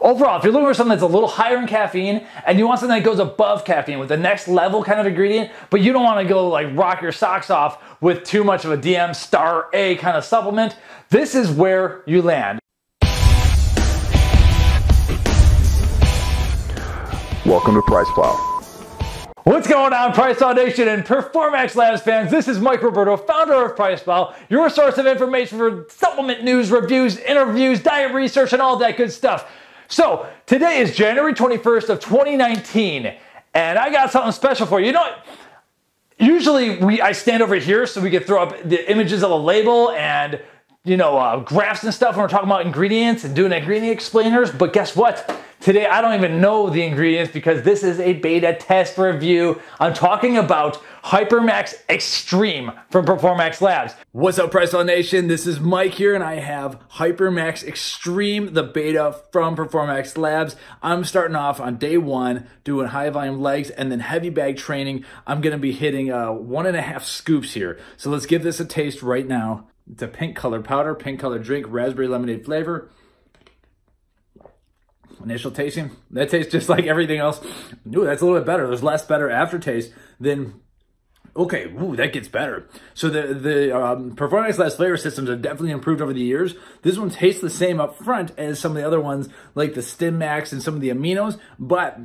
Overall, if you're looking for something that's a little higher in caffeine and you want something that goes above caffeine with the next level kind of ingredient, but you don't want to go like rock your socks off with too much of a DM star A kind of supplement, this is where you land. Welcome to PricePlow. What's going on, PricePlow Nation and Performax Labs fans? This is Mike Roberto, founder of PricePlow, your source of information for supplement news, reviews, interviews, diet research, and all that good stuff. So, today is January 21st of 2019, and I got something special for you. You know what? Usually I stand over here so we can throw up the images of a label and, you know, graphs and stuff when we're talking about ingredients and doing ingredient explainers, but guess what? Today, I don't even know the ingredients because this is a beta test review. I'm talking about HYPERMAX Extreme from Performax Labs. What's up, PricePlow Nation? This is Mike here, and I have HYPERMAX Extreme, the beta from Performax Labs. I'm starting off on day one, doing high volume legs and then heavy bag training. I'm gonna be hitting 1.5 scoops here. So let's give this a taste right now. It's a pink colored powder, pink colored drink, raspberry lemonade flavor. Initial tasting, that tastes just like everything else. Ooh, that's a little bit better. There's less better aftertaste than, okay, ooh, that gets better. So the Performax Labs flavor systems have definitely improved over the years. This one tastes the same up front as some of the other ones, like the Stim Max and some of the aminos, but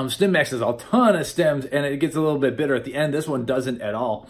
Stim Max has a ton of stems and it gets a little bit bitter at the end. This one doesn't at all.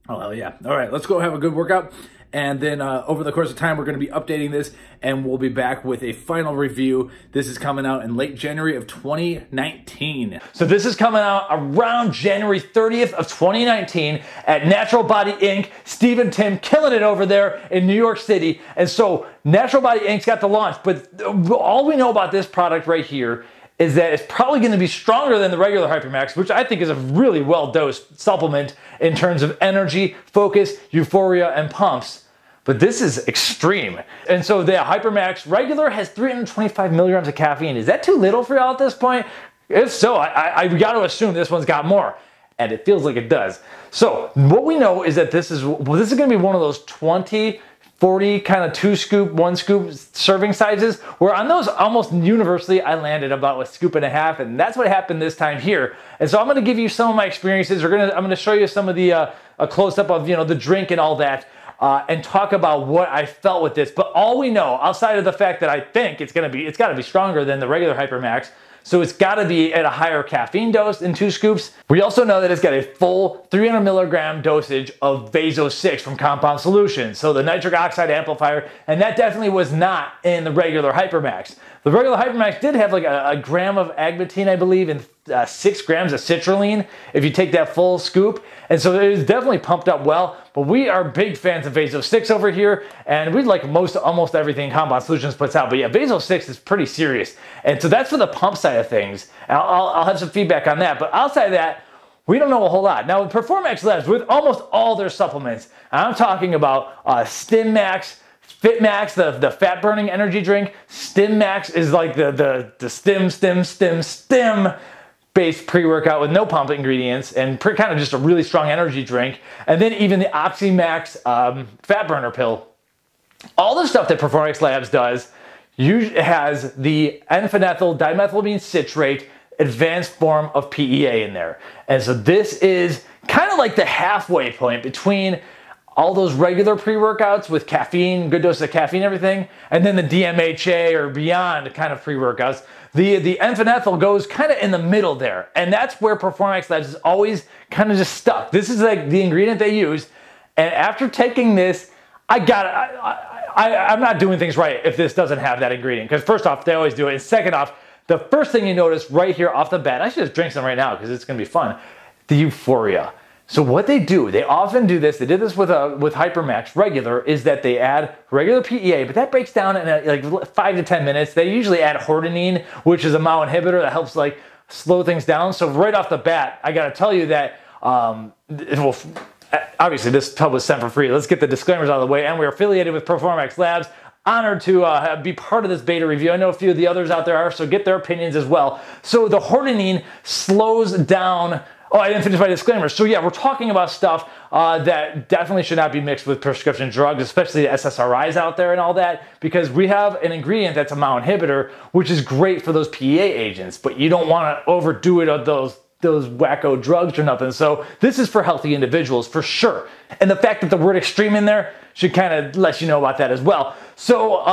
Oh, hell yeah. All right, let's go have a good workout. And then over the course of time, we're going to be updating this and we'll be back with a final review. This is coming out in late January of 2019. So this is coming out around January 30th of 2019 at Natural Body Inc. Steve and Tim killing it over there in New York City. And so Natural Body Inc.'s got the launch, but all we know about this product right here is that it's probably going to be stronger than the regular HYPERMAX, which I think is a really well-dosed supplement in terms of energy, focus, euphoria, and pumps. But this is extreme. And so the HYPERMAX regular has 325 milligrams of caffeine. Is that too little for y'all at this point? If so, I got to assume this one's got more. And it feels like it does. So what we know is that this is going to be one of those 20, 40 kind of 2 scoop, 1 scoop serving sizes, where on those almost universally I landed about 1.5 scoops, and that's what happened this time here. And so I'm gonna give you some of my experiences. I'm gonna show you some of the a close-up of, you know, the drink and all that, and talk about what I felt with this. But all we know, outside of the fact that I think it's gotta be stronger than the regular HYPERMAX, so it's got to be at a higher caffeine dose than 2 scoops. We also know that it's got a full 300 milligram dosage of Vaso-6 from Compound Solutions, so the nitric oxide amplifier, and that definitely was not in the regular HYPERMAX. The regular HYPERMAX did have like a gram of agmatine, I believe, and 6 grams of citrulline if you take that full scoop. And so it was definitely pumped up well, but we are big fans of Vaso-6 over here, and we like almost everything Compound Solutions puts out. But yeah, Vaso-6 is pretty serious. And so that's for the pump side of things. I'll have some feedback on that. But outside of that, we don't know a whole lot. Now with Performax Labs, with almost all their supplements, I'm talking about Stim Max, Fit Max, the fat burning energy drink. Stim Max is like the stim based pre-workout with no pump ingredients and kind of just a really strong energy drink. And then even the OxyMax fat burner pill. All the stuff that Performax Labs does usually has the N-Phenethyldimethylamine citrate advanced form of PEA in there. And so this is kind of like the halfway point between all those regular pre-workouts with caffeine, good dose of caffeine, everything, and then the DMHA or beyond kind of pre-workouts. The N-phenethyl goes kind of in the middle there, and that's where Performax Labs is always kind of just stuck. This is like the ingredient they use, and after taking this, I'm not doing things right if this doesn't have that ingredient, because first off, they always do it, and second off, the first thing you notice right here off the bat, I should just drink some right now because it's going to be fun, the euphoria. So what they do, they often do this, they did this with HYPERMAX regular, is that they add regular PEA, but that breaks down in like 5 to 10 minutes. They usually add hordenine, which is a MAO inhibitor that helps like slow things down. So right off the bat, I gotta tell you that, obviously this tub was sent for free. Let's get the disclaimers out of the way, and we're affiliated with Performax Labs. Honored to be part of this beta review. I know a few of the others out there are, so get their opinions as well. So the hordenine slows down Oh, I didn't finish my disclaimer. So yeah, we're talking about stuff that definitely should not be mixed with prescription drugs, especially the SSRIs out there and all that, because we have an ingredient that's a MAO inhibitor, which is great for those PEA agents, but you don't want to overdo it on those wacko drugs or nothing. So this is for healthy individuals for sure. And the fact that the word extreme in there should kind of let you know about that as well. So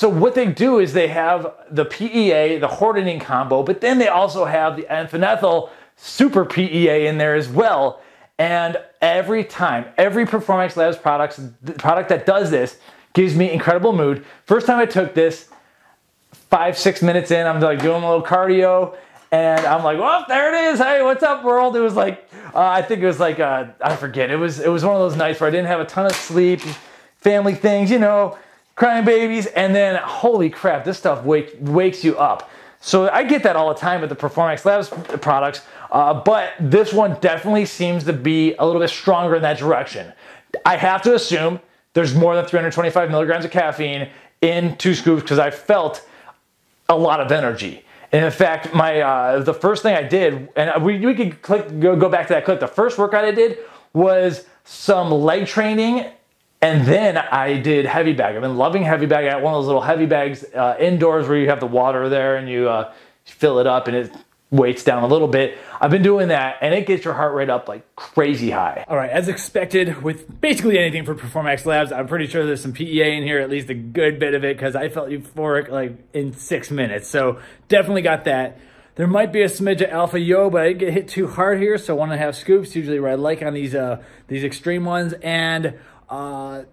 what they do is they have the PEA, the hordenine combo, but then they also have the N-Phenethyl super PEA in there as well. And every time, every Performax Labs product that does this gives me incredible mood. First time I took this, 5-6 minutes in, I'm like doing a little cardio, and I'm like, well, there it is. Hey, what's up, world? It was like, I think it was like, I forget. It was one of those nights where I didn't have a ton of sleep, family things, you know, crying babies, and then holy crap, this stuff wakes you up. So I get that all the time with the Performax Labs products, but this one definitely seems to be a little bit stronger in that direction. I have to assume there's more than 325 milligrams of caffeine in 2 scoops because I felt a lot of energy. And in fact, the first thing I did, and we could go back to that clip, the first workout I did was some leg training, and then I did heavy bag. I've been loving heavy bag. I got one of those little heavy bags indoors where you have the water there and you fill it up and it weights down a little bit. I've been doing that and it gets your heart rate up like crazy high. All right, as expected with basically anything for Performax Labs, I'm pretty sure there's some PEA in here, at least a good bit of it, because I felt euphoric like in 6 minutes. So definitely got that. There might be a smidge of alpha yo, but I didn't get hit too hard here, so 1.5 scoops, usually what I like on these extreme ones. And other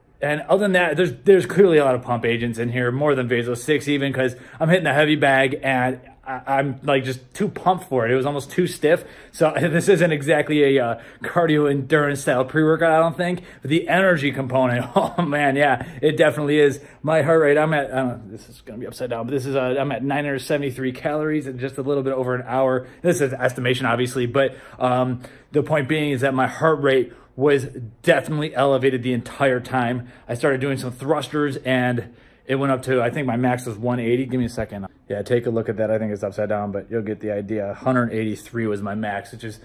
than that, there's clearly a lot of pump agents in here, more than Vaso 6 even, because I'm hitting a heavy bag and I'm like just too pumped for it. It was almost too stiff. So this isn't exactly a cardio endurance style pre-workout, I don't think. But the energy component, oh man, yeah, it definitely is. My heart rate, I'm at, I don't know, this is going to be upside down, but this is, I'm at 973 calories in just a little bit over an hour. This is estimation, obviously, but the point being is that my heart rate was definitely elevated the entire time. I started doing some thrusters and it went up to, I think my max was 180. Give me a second. Yeah, take a look at that. I think it's upside down, but you'll get the idea. 183 was my max, which is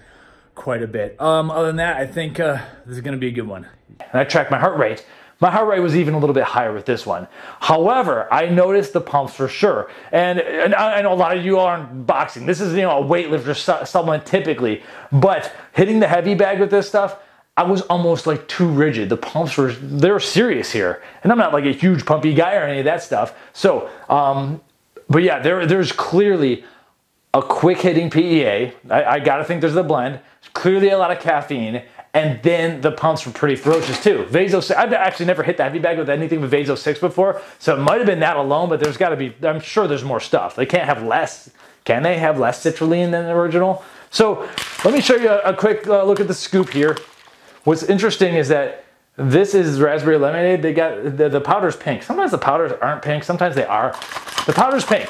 quite a bit. Other than that, I think this is gonna be a good one. And I tracked my heart rate. My heart rate was even a little bit higher with this one. However, I noticed the pumps for sure. And I know a lot of you aren't boxing. This is, you know, a weightlifter supplement typically, but hitting the heavy bag with this stuff, I was almost like too rigid. The pumps they were serious here. And I'm not like a huge pumpy guy or any of that stuff. So, but yeah, there's clearly a quick hitting PEA. I gotta think there's the blend. There's clearly a lot of caffeine. And then the pumps were pretty ferocious too. Vaso 6, I've actually never hit the heavy bag with anything with Vaso 6 before. So it might've been that alone, but there's gotta be, I'm sure there's more stuff. They can't have less. Can they have less citrulline than the original? So let me show you a quick look at the scoop here. What's interesting is that this is raspberry lemonade. They got the powder's pink. Sometimes the powders aren't pink. Sometimes they are. The powder's pink.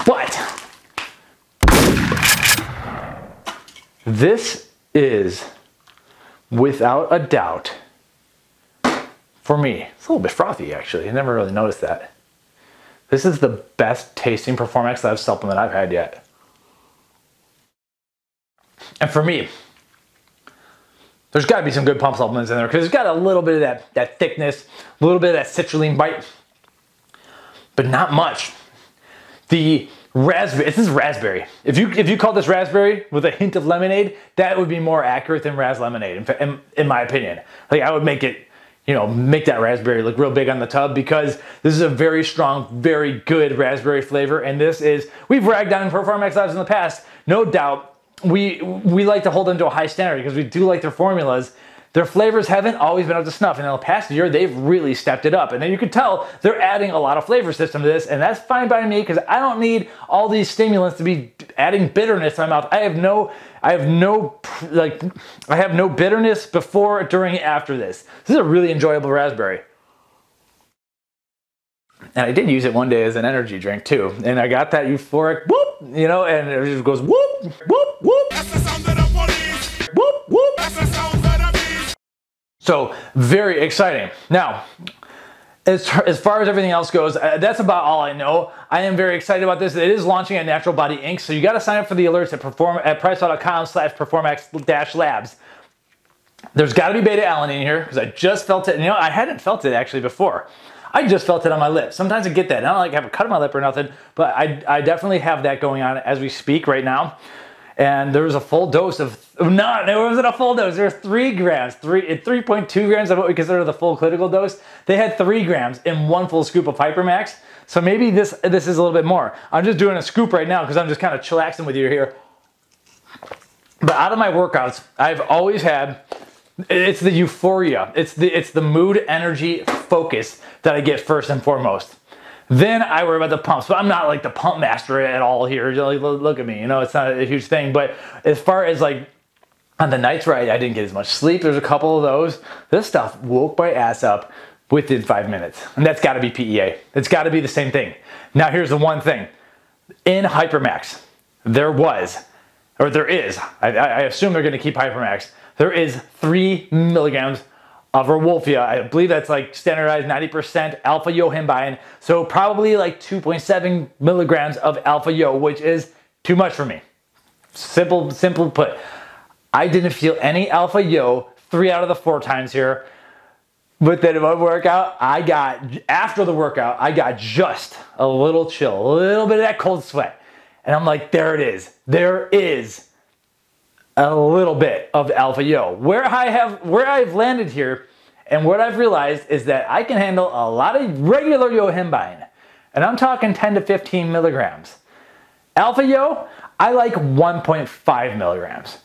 But this is, without a doubt, for me, it's a little bit frothy actually. I never really noticed that. This is the best tasting Performax Labs supplement I've had yet. And for me, there's got to be some good pump supplements in there because it's got a little bit of that thickness, a little bit of that citrulline bite, but not much. The raspberry, this is raspberry. If you call this raspberry with a hint of lemonade, that would be more accurate than ras lemonade, in my opinion. Like I would make it, you know, make that raspberry look real big on the tub because this is a very strong, very good raspberry flavor. And this is, we've ragged on Performax Labs in the past, no doubt. We like to hold them to a high standard because we do like their formulas. Their flavors haven't always been up to snuff. And in the past year, they've really stepped it up. And then you can tell they're adding a lot of flavor system to this. And that's fine by me because I don't need all these stimulants to be adding bitterness to my mouth. I have no bitterness before, during, and after this. This is a really enjoyable raspberry. And I did use it one day as an energy drink too. And I got that euphoric whoop, you know, and it just goes whoop, whoop, whoop. That's the sound of the police. Whoop, whoop. That's the sound of the beast. So very exciting. Now, As far as everything else goes, that's about all I know. I am very excited about this. It is launching at Natural Body Inc. So you got to sign up for the alerts at PricePlow.com/Performax-Labs. There's got to be beta alanine in here because I just felt it. And, you know, I hadn't felt it actually before. I just felt it on my lip. Sometimes I get that. I don't like have a cut on my lip or nothing, but I definitely have that going on as we speak right now. And there was a full dose of, no, it wasn't a full dose. There was 3 grams, 3.2 grams of what we consider the full clinical dose. They had 3 grams in 1 full scoop of HYPERMAX. So maybe this is a little bit more. I'm just doing a scoop right now because I'm just kind of chillaxing with you here. But out of my workouts, I've always had, it's the euphoria. It's the mood, energy, focus that I get first and foremost. Then I worry about the pumps, but I'm not like the pump master at all here. Look at me, you know, it's not a huge thing. But as far as like on the nights where I didn't get as much sleep, there's a couple of those. This stuff woke my ass up within 5 minutes. And that's gotta be PEA. It's gotta be the same thing. Now here's the one thing. In HYPERMAX, there is, I assume they're gonna keep HYPERMAX, there is 3 milligrams of Wolfia. I believe that's like standardized 90% alpha yohimbine. So probably like 2.7 milligrams of alpha yo, which is too much for me. Simple put. I didn't feel any alpha yo 3 out of the 4 times here. But then in my workout, after the workout, I got just a little chill, a little bit of that cold sweat. And I'm like, there it is. There is a little bit of alpha yo. Where I've landed here and what I've realized is that I can handle a lot of regular yohimbine, and I'm talking 10 to 15 milligrams. Alpha yo, I like 1.5 milligrams.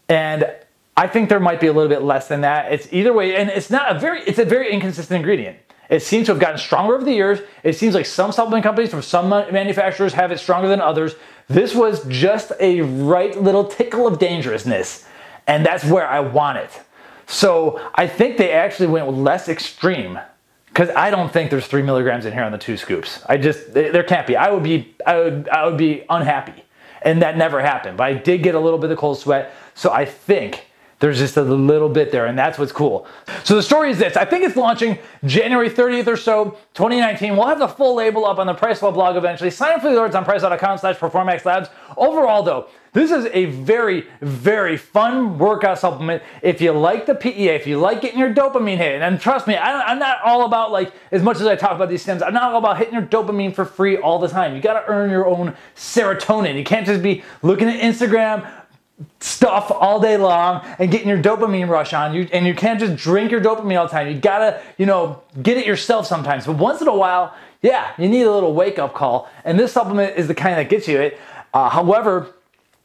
And I think there might be a little bit less than that. It's either way, and it's a very inconsistent ingredient. It seems to have gotten stronger over the years. It seems like some supplement companies from some manufacturers have it stronger than others. This was just a right little tickle of dangerousness, and that's where I want it. So I think they actually went with less extreme, because I don't think there's 3 milligrams in here on the 2 scoops. There can't be. I would be unhappy, and that never happened. But I did get a little bit of cold sweat, so I think there's just a little bit there, and that's what's cool. So the story is this. I think it's launching January 30th or so, 2019. We'll have the full label up on the PricePlow blog eventually. Sign up for the alerts on PricePlow.com/Performax Labs. Overall, though, this is a very, very fun workout supplement. If you like the PEA, if you like getting your dopamine hit, and trust me, I'm not all about, like, as much as I talk about these stems, I'm not all about hitting your dopamine for free all the time. You gotta earn your own serotonin. You can't just be looking at Instagram stuff all day long and getting your dopamine rush on. And you can't just drink your dopamine all the time. You gotta, you know, get it yourself sometimes. But once in a while, yeah, you need a little wake-up call. And this supplement is the kind that gets you it. However,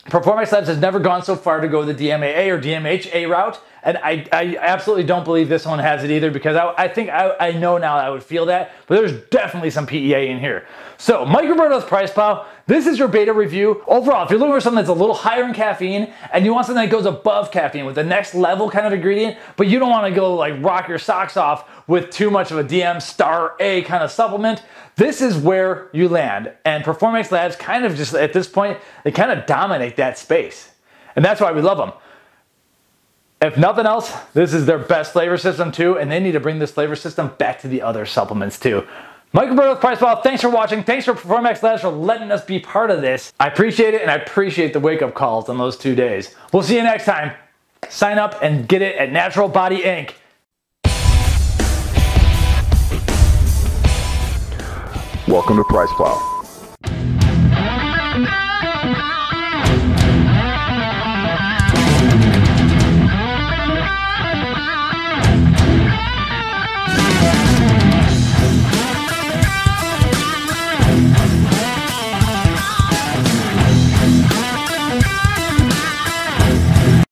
Performax Labs has never gone so far to go the DMAA or DMHA route, and I absolutely don't believe this one has it either, because I think I know now I would feel that, but there's definitely some PEA in here. So, Mike Roberto's PricePlow, this is your beta review. Overall, if you're looking for something that's a little higher in caffeine, and you want something that goes above caffeine with the next level kind of ingredient, but you don't want to go like rock your socks off with too much of a DM star A kind of supplement, this is where you land. And Performax Labs kind of just, at this point, they kind of dominate that space. And that's why we love them. If nothing else, this is their best flavor system too, and they need to bring this flavor system back to the other supplements too. Mike Roberto's PricePlow, thanks for watching. Thanks for Performax Labs for letting us be part of this. I appreciate it, and I appreciate the wake-up calls on those 2 days. We'll see you next time. Sign up and get it at Natural Body Inc. Welcome to PricePlow.